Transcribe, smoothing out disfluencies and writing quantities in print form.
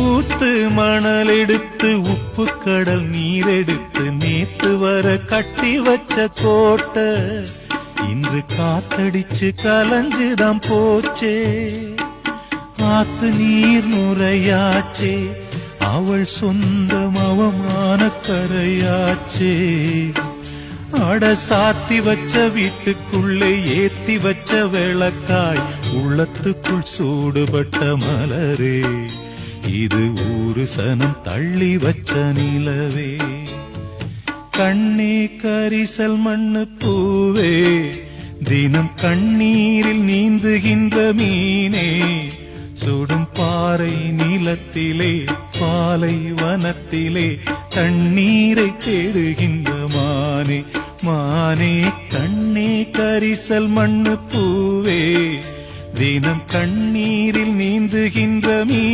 ஊத்து மணல் எடுத்து உப்பு கடல் நீர் எடுத்து நேத்து வர கட்டி வச்ச கோட்டை இன்று காத்தடிச்சு கலஞ்சுதான் போச்சே. ஆத்து நீர் நுரையாச்சே, அவள் சொந்தம் அவமான கரையாச்சே. அட சாத்தி வச்ச வீட்டுக்குள்ளே ஏத்தி வச்ச விளக்காய் உள்ளத்துக்குள் சூடுபட்ட மலரே, இது ஊரு சனம் தள்ளி வச்ச நிலவே. கண்ணே கரிசல் மண்ணு பூவே, தினம் கண்ணீரில் நீந்துகின்ற மீனே, சுடும் பாறை நிலத்திலே பாலை வனத்திலே தண்ணீரை தேடுகின்ற மானே. மானே கண்ணே கரிசல் மண்ணு பூவே, தினம் கண்ணீரில் நீந்துகின்ற மீ